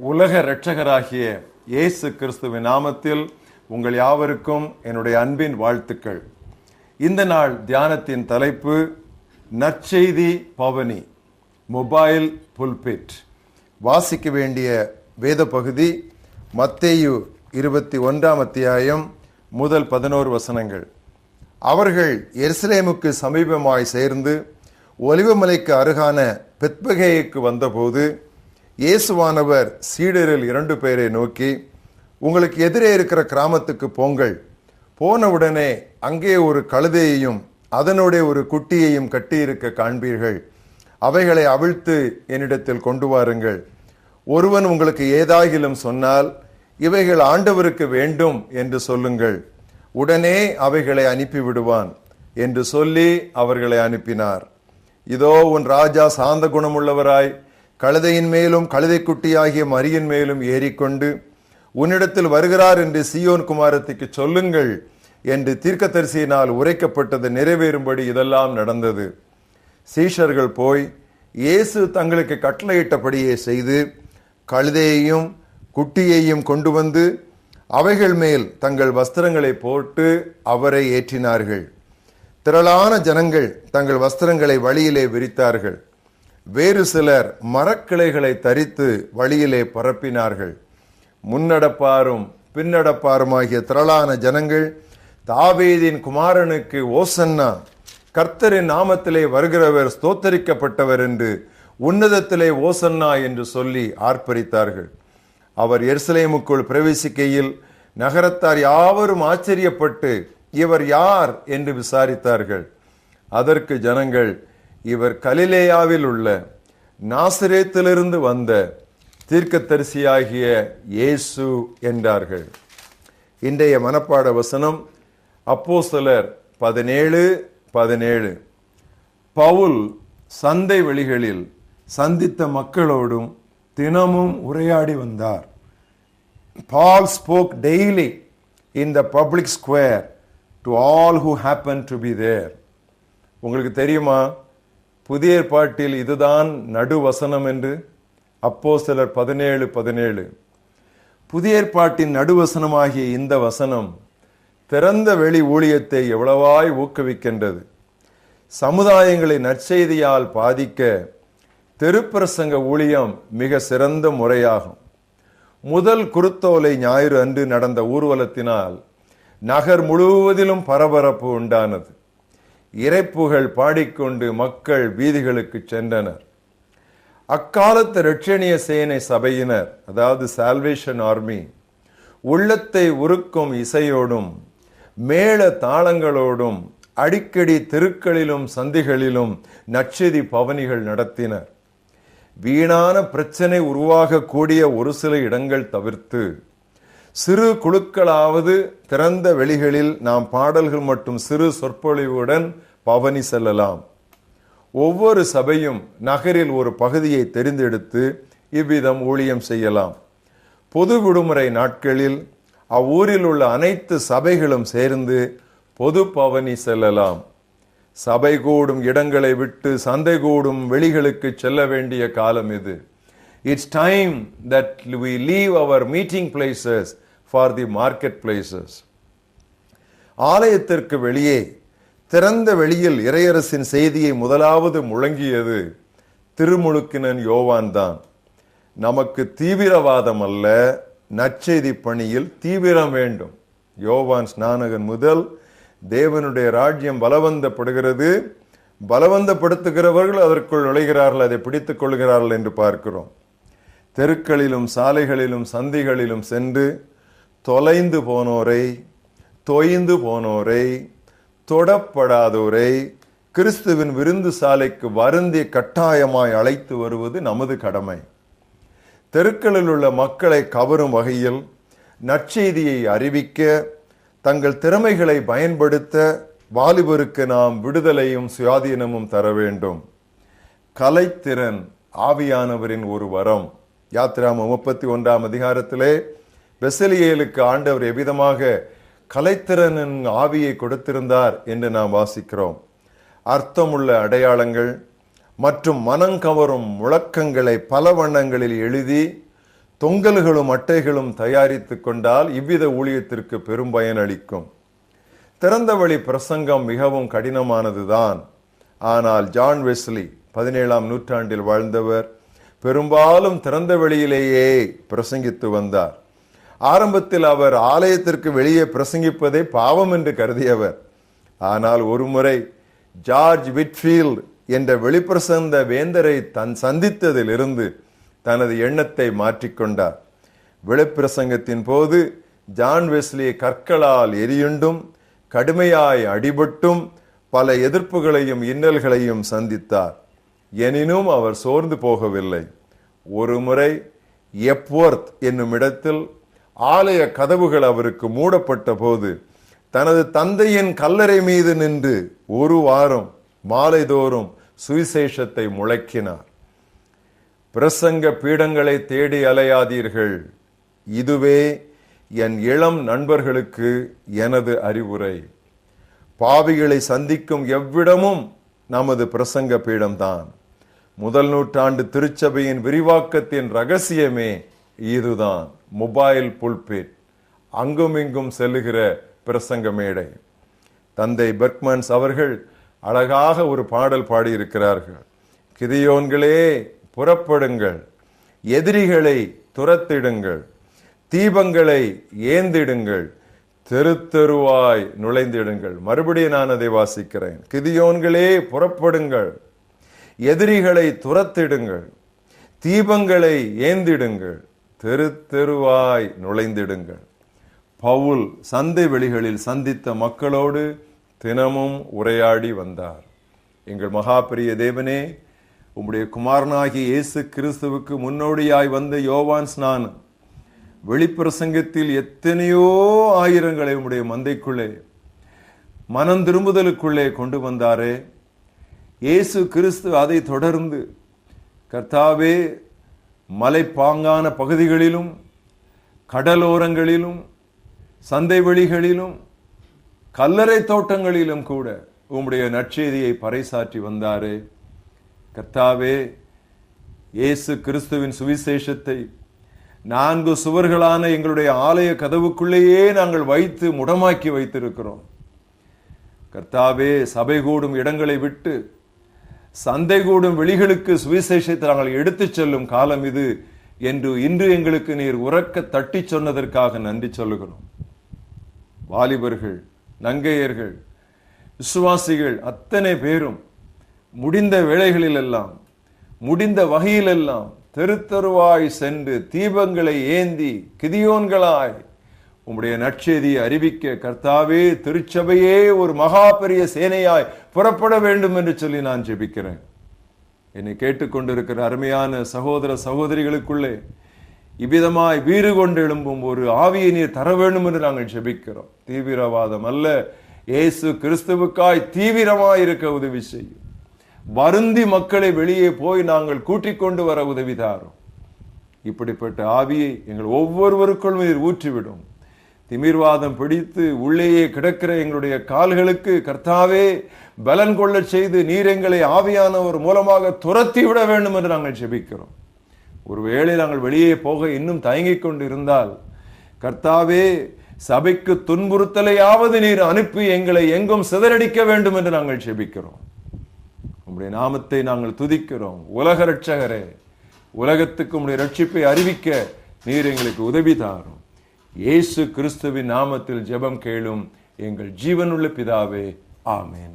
உலக இரட்சகராகிய இயேசு கிறிஸ்துவின் நாமத்தில் உங்கள் யாவருக்கும் என்னுடைய அன்பின் வாழ்த்துக்கள். இந்த நாள் தியானத்தின் தலைப்பு நற்செய்தி பவனி, மொபைல் புல்பிட். வாசிக்க வேண்டிய வேத பகுதி மத்தேயு 21 அத்தியாயம் முதல் 11 வசனங்கள். அவர்கள் எருசலேமுக்கு சமீபமாய் சேர்ந்து ஒலிவமலைக்கு அருகான பெத்பகேயுக்கு வந்தபோது இயேசுவானவர் சீடரில் 2 பேரை நோக்கி, உங்களுக்கு எதிரே இருக்கிற கிராமத்துக்கு போங்கள். போனவுடனே அங்கே ஒரு கழுதையையும் அதனுடைய ஒரு குட்டியையும் கட்டியிருக்க காண்பீர்கள். அவைகளை அவிழ்த்து என்னிடத்தில் கொண்டு வாருங்கள். ஒருவன் உங்களுக்கு ஏதாகிலும் சொன்னால், இவைகள் ஆண்டவருக்கு வேண்டும் என்று சொல்லுங்கள். உடனே அவைகளை அனுப்பிவிடுவான் என்று சொல்லி அவர்களை அனுப்பினார். இதோ உன் ராஜா சாந்த குணமுள்ளவராய் கழுதையின் மேலும் கழுதை குட்டியாகிய மரியின் மேலும் ஏறிக்கொண்டு உன்னிடத்தில் வருகிறார் என்று சீயோன் குமாரத்திற்கு சொல்லுங்கள் என்று தீர்க்கதரிசியினால் உரைக்கப்பட்டது நிறைவேறும்படி இதெல்லாம் நடந்தது. சீஷர்கள் போய் இயேசு தங்களுக்கு கட்டளையிட்டபடியே செய்து கழுதையையும் குட்டியையும் கொண்டு வந்து அவைகள் மேல் தங்கள் வஸ்திரங்களை போட்டு அவரை ஏற்றினார்கள். திரளான ஜனங்கள் தங்கள் வஸ்திரங்களை வழியிலே விரித்தார்கள். வேறு சிலர் மரக்கிளைகளை தரித்து வழியிலே பரப்பினார்கள். முன்னடப்பாரும் பின்னடப்பாருமாகிய திரளான ஜனங்கள், தாவீதின் குமாரனுக்கு ஓசன்னா, கர்த்தரின் நாமத்திலே வருகிறவர் ஸ்தோத்தரிக்கப்பட்டவர் என்று உன்னதத்திலே ஓசன்னா என்று சொல்லி ஆர்ப்பரித்தார்கள். அவர் எருசலேமுக்குள் பிரவேசிக்கையில் நகரத்தார் யாவரும் ஆச்சரியப்பட்டு, இவர் யார் என்று விசாரித்தார்கள். அதற்கு ஜனங்கள், இவர் கலிலேயாவில் உள்ள நாசரேத்திலிருந்து வந்த தீர்க்கதரிசியாகிய இயேசு என்றார்கள். இன்றைய மனப்பாட வசனம் அப்போஸ்தலர் 17:17. பவுல் சந்தை வெளிகளில் சந்தித்த மக்களோடும் தினமும் உரையாடி வந்தார். Paul spoke daily in the public square to all who happened to be there. உங்களுக்கு தெரியுமா, புதிய ஏற்பாட்டில் இதுதான் நடுவசனம் என்று? அப்போஸ்தலர் 17:17. புதிய ஏற்பாட்டின் நடுவசனமாகிய இந்த வசனம் திறந்த வெளி ஊழியத்தை எவ்வளவாய் ஊக்குவிக்கின்றது. சமுதாயங்களை நற்செய்தியால் பாதிக்க தெருப்பிரசங்க ஊழியம் மிக சிறந்த முறையாகும். முதல் குருத்தோலை ஞாயிறு அன்று நடந்த ஊர்வலத்தினால் நகர் முழுவதிலும் பரபரப்பு உண்டானது. இறைப்புகள் பாடிக்கொண்டு மக்கள் வீதிகளுக்கு சென்றனர். அக்காலத்து இரட்சணிய சேனை சபையினர், அதாவது சால்வேஷன் ஆர்மி, உள்ளத்தை உருக்கும் இசையோடும் மேள தாளங்களோடும் அடிக்கடி தெருக்களிலும் சந்திகளிலும் நற்செய்தி பவனிகள் நடத்தினர். வீணான பிரச்சனை உருவாக கூடிய ஒரு சில இடங்கள் தவிர்த்து சிறு குழுக்களாவது திறந்த வெளிகளில் நாம் பாடல்கள் மற்றும் சிறு சொற்பொழிவுடன் பவனி செல்லலாம். ஒவ்வொரு சபையும் நகரில் ஒரு பகுதியை தெரிந்தெடுத்து இவ்விதம் ஊழியம் செய்யலாம். பொது விடுமுறை நாட்களில் அவ்வூரில் உள்ள அனைத்து சபைகளும் சேர்ந்து பொது பவனி செல்லலாம். சபை கூடும் இடங்களை விட்டு சந்தை கூடும் வெளிகளுக்கு செல்ல வேண்டிய காலம் இது. It's time that we leave our meeting places for the market places. ஆலயத்திற்கு வெளியே திறந்த வெளியில் இறையரசின் செய்தியை முதலாவது முழங்கியது திருமுழுக்கினன் யோவான் தான். நமக்கு தீவிரவாதம் அல்ல, நற்செய்தி பணியில் தீவிரம் வேண்டும். யோவான் ஸ்நானகன் முதல் தேவனுடைய ராஜ்யம் பலவந்தப்படுகிறது, பலவந்தப்படுத்துகிறவர்கள் அதற்குள் நுழைகிறார்கள், அதை பிடித்துக் கொள்கிறார்கள் என்று பார்க்கிறோம். தெருக்களிலும் சாலைகளிலும் சந்திகளிலும் சென்று தொலைந்து போனோரை, தொய்ந்து போனோரை, தொடப்படாதோரை கிறிஸ்துவின் விருந்து சாலைக்கு வருந்தி கட்டாயமாய் அழைத்து வருவது நமது கடமை. தெருக்களில் உள்ள மக்களை கவரும் வகையில் நற்செய்தியை அறிவிக்க, தங்கள் திறமைகளை பயன்படுத்த வாலிபருக்கு நாம் விடுதலையும் சுயாதீனமும் தர வேண்டும். கலைத்திறன் ஆவியானவரின் ஒரு வரம். யாத்திராமம் 31 அதிகாரத்திலே பெசலியேலுக்கு ஆண்டவர் எவ்விதமாக கலைத்திறனின் ஆவியை கொடுத்திருந்தார் என்று நாம் வாசிக்கிறோம். அர்த்தமுள்ள அடையாளங்கள் மற்றும் மனங்கவரும் முழக்கங்களை பல வண்ணங்களில் எழுதி தொங்கல்களும் அட்டைகளும் தயாரித்து கொண்டால் இவ்வித ஊழியத்திற்கு பெரும் பயன் அளிக்கும். திறந்த வழி பிரசங்கம் மிகவும் கடினமானதுதான். ஆனால் ஜான் வெஸ்லி 17ஆம் நூற்றாண்டில் வாழ்ந்தவர் பெரும்பாலும் திறந்த வெளியிலேயே பிரசங்கித்து வந்தார். ஆரம்பத்தில் அவர் ஆலயத்திற்கு வெளியே பிரசங்கிப்பதை பாவம் என்று கருதியவர். ஆனால் ஒருமுறை ஜார்ஜ் விட்ஃபீல்ட் என்ற வெளிப்பிரசந்த வேந்தரை சந்தித்ததிலிருந்து தனது எண்ணத்தை மாற்றிக்கொண்டார். வெளிப்பிரசங்கத்தின் போது ஜான் வெஸ்லி கற்களால் எரியுண்டும் கடுமையாய் அடிபட்டும் பல எதிர்ப்புகளையும் இன்னல்களையும் சந்தித்தார். எனினும் அவர் சோர்ந்து போகவில்லை. ஒருமுறை எப்வொர்த் என்னும் இடத்தில் ஆலய கதவுகள் அவருக்கு மூடப்பட்ட போது தனது தந்தையின் கல்லறை மீது நின்று ஒரு வாரம் மாலைதோறும் சுவிசேஷத்தை முழக்கினார். பிரசங்க பீடங்களை தேடி அலையாதீர்கள். இதுவே என் இளம் நண்பர்களுக்கு எனது அறிவுரை. பாவிகளை சந்திக்கும் எவ்விடமும் நமது பிரசங்க பீடம்தான். முதல் நூற்றாண்டு திருச்சபையின் விரிவாக்கத்தின் ரகசியமே இதுதான். மொபைல் புல்பிட், அங்குமிங்கும் செல்லுகிற பிரசங்க மேடை. தந்தை பெர்க்மன்ஸ் அவர்கள் அழகாக ஒரு பாடல் பாடியிருக்கிறார்கள். கிதியோன்களே புறப்படுங்கள், எதிரிகளை துரத்திடுங்கள், தீபங்களை ஏந்திடுங்கள், தெரு தெருவாய் நுழைந்திடுங்கள். மறுபடியும் நான் அதை வாசிக்கிறேன். கிதியோன்களே புறப்படுங்கள், எதிரிகளை துரத்திடுங்கள், தீபங்களை ஏந்திடுங்கள், தெரு தெருவாய் நுழைந்திடுங்கள். பவுல் சந்தை வெளிகளில் சந்தித்த மக்களோடு தினமும் உரையாடி வந்தார். எங்கள் மகாபெரிய தேவனே, உம்முடைய குமாரனாகிய இயேசு கிறிஸ்துவுக்கு முன்னோடியாய் வந்த யோவான் ஸ்நானம் வெளிப்பிரசங்கத்தில் எத்தனையோ ஆயிரங்களை உம்முடைய மந்தைக்குள்ளே மனம் திரும்புதலுக்குள்ளே கொண்டு வந்தாரே. இயேசு கிறிஸ்து அதை தொடர்ந்து கர்த்தாவே மலைப்பாங்கான பகுதிகளிலும் கடலோரங்களிலும் சந்தை வெளிகளிலும் கல்லறை தோட்டங்களிலும் கூட உம்முடைய நற்செய்தியை பறைசாற்றி வந்தாரே. கர்த்தாவே, இயேசு கிறிஸ்துவின் சுவிசேஷத்தை 4 சுவர்களான எங்களுடைய ஆலய கதவுக்குள்ளேயே நாங்கள் வைத்து முடமாக்கி வைத்திருக்கிறோம். கர்த்தாவே, சபை கூடும் இடங்களை விட்டு சந்தை கூடும் வெளிகளுக்கு சுவிசேஷத்தை நாங்கள் எடுத்துச் செல்லும் காலம் இது என்று இன்று எங்களுக்கு நீர் உரக்க தட்டி சொன்னதற்காக நன்றி சொல்லுகிறோம். வாலிபர்கள், நங்கையர்கள், விசுவாசிகள் அத்தனை பேரும் முடிந்த வேளைகளில் எல்லாம் முடிந்த வகையிலெல்லாம் தெரு தெருவாய் சென்று தீபங்களை ஏந்தி கிதியோன்களாய் உம்முடைய நற்செய்தியை அறிவிக்க கர்த்தாவே, திருச்சபையே ஒரு மகா பெரிய சேனையாய் புறப்பட வேண்டும் என்று சொல்லி நான் ஜெபிக்கிறேன். என்னை கேட்டுக்கொண்டிருக்கிற அருமையான சகோதர சகோதரிகளுக்குள்ளே இவ்விதமாய் வீறு கொண்டு எழும்பும் ஒரு ஆவியை நீர் தர வேண்டும் என்று நாங்கள் ஜெபிக்கிறோம். தீவிரவாதம் அல்ல, இயேசு கிறிஸ்துவுக்காய் தீவிரமாய் இருக்க உதவி செய்யும். வருந்தி மக்களை வெளியே போய் நாங்கள் கூட்டிக் கொண்டு வர உதவி தாரும். இப்படிப்பட்ட ஆவியை எங்கள் ஒவ்வொருவருக்குள் நீர் ஊற்றிவிடும். திமிர்வாதம் பிடித்து உள்ளேயே கிடக்கிற எங்களுடைய கால்களுக்கு கர்த்தாவே பலன் கொள்ள செய்து நீர் எங்களை ஆவியானவர் மூலமாக துரத்தி விட வேண்டும் என்று நாங்கள் ஜெபிக்கிறோம். ஒருவேளை நாங்கள் வெளியே போக இன்னும் தயங்கிக் கொண்டு இருந்தால் கர்த்தாவே, சபைக்கு துன்புறுத்தலையாவது நீர் அனுப்பி எங்களை எங்கும் சிதறடிக்க வேண்டும் என்று நாங்கள் ஜெபிக்கிறோம். உம்முடைய நாமத்தை நாங்கள் துதிக்கிறோம். உலக ரட்சகரே, உலகத்துக்கு உம்முடைய ரட்சிப்பை அறிவிக்க நீர் எங்களுக்கு உதவி தாரும். இயேசு கிறிஸ்துவின் நாமத்தில் ஜெபம் கேளும் எங்கள் ஜீவனுள்ள பிதாவே, ஆமென்.